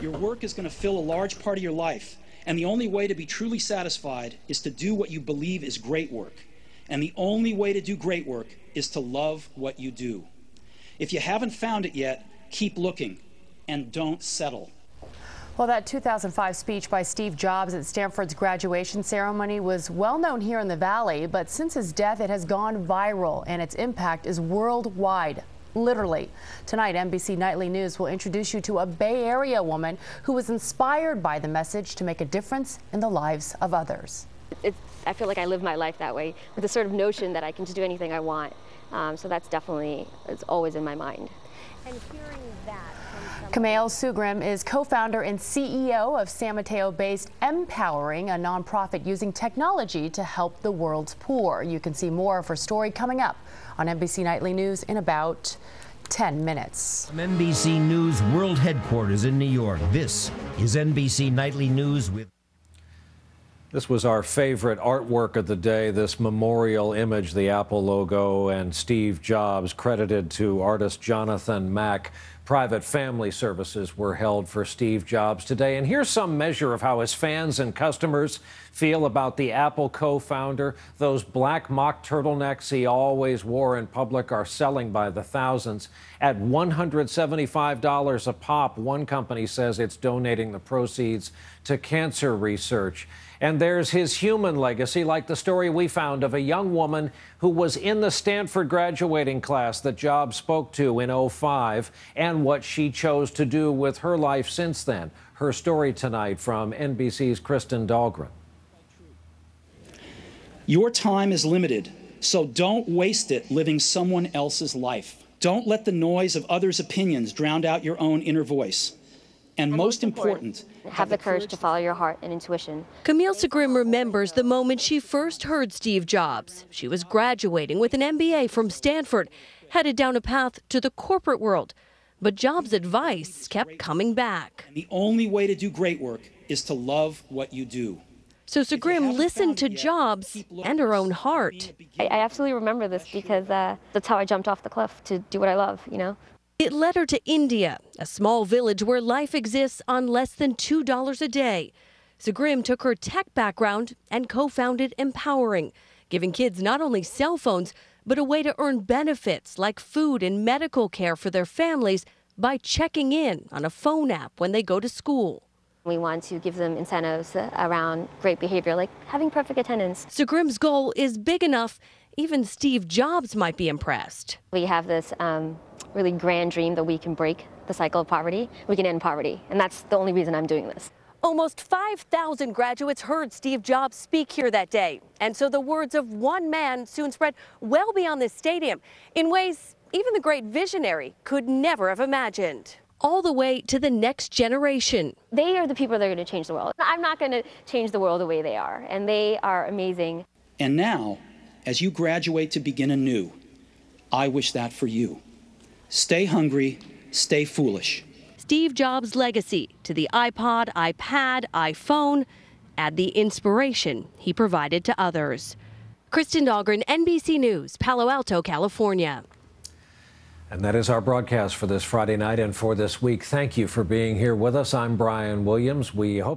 Your work is going to fill a large part of your life, and the only way to be truly satisfied is to do what you believe is great work. And the only way to do great work is to love what you do. If you haven't found it yet, keep looking and don't settle. Well, that 2005 speech by Steve Jobs at Stanford's graduation ceremony was well known here in the Valley, but since his death, it has gone viral and its impact is worldwide. Literally. Tonight, NBC Nightly News will introduce you to a Bay Area woman who was inspired by the message to make a difference in the lives of others. I feel like I live my life that way, with the sort of notion that I can just do anything I want. So that's definitely, it's always in my mind. And hearing that Kamel Sugrim is co-founder and CEO of San Mateo-based mPowering, a nonprofit using technology to help the world's poor. You can see more of her story coming up on NBC Nightly News in about 10 minutes. From NBC News World Headquarters in New York, this is NBC Nightly News with... This was our favorite artwork of the day, this memorial image, the Apple logo, and Steve Jobs, credited to artist Jonathan Mack. Private family services were held for Steve Jobs today. And here's some measure of how his fans and customers feel about the Apple co-founder. Those black mock turtlenecks he always wore in public are selling by the thousands at $175 a pop. One company says it's donating the proceeds to cancer research. And there's his human legacy, like the story we found of a young woman who was in the Stanford graduating class that Jobs spoke to in '05, and what she chose to do with her life since then. Her story tonight from NBC's Kristen Dahlgren. Your time is limited, so don't waste it living someone else's life. Don't let the noise of others' opinions drown out your own inner voice. And most important, have the courage to follow your heart and intuition. Kamel Sugrim remembers the moment she first heard Steve Jobs. She was graduating with an MBA from Stanford, headed down a path to the corporate world. But Jobs' advice kept coming back. And the only way to do great work is to love what you do. So Sugrim listened to Jobs and her own heart. I absolutely remember this because that's how I jumped off the cliff to do what I love, you know. It led her to India, a small village where life exists on less than $2 a day. Sugrim took her tech background and co-founded mPowering, giving kids not only cell phones, but a way to earn benefits like food and medical care for their families by checking in on a phone app when they go to school. We want to give them incentives around great behavior, like having perfect attendance. Sugrim's goal is big enough, even Steve Jobs might be impressed. We have this really grand dream that we can break the cycle of poverty. We can end poverty, and that's the only reason I'm doing this. Almost 5,000 graduates heard Steve Jobs speak here that day. And so the words of one man soon spread well beyond this stadium in ways even the great visionary could never have imagined. All the way to the next generation. They are the people that are going to change the world. I'm not going to change the world the way they are, and they are amazing. And now, as you graduate to begin anew, I wish that for you. Stay hungry, stay foolish. Steve Jobs' legacy to the iPod, iPad, iPhone, add the inspiration he provided to others. Kristen Dahlgren, NBC News, Palo Alto, California. And that is our broadcast for this Friday night and for this week. Thank you for being here with us. I'm Brian Williams. We hope to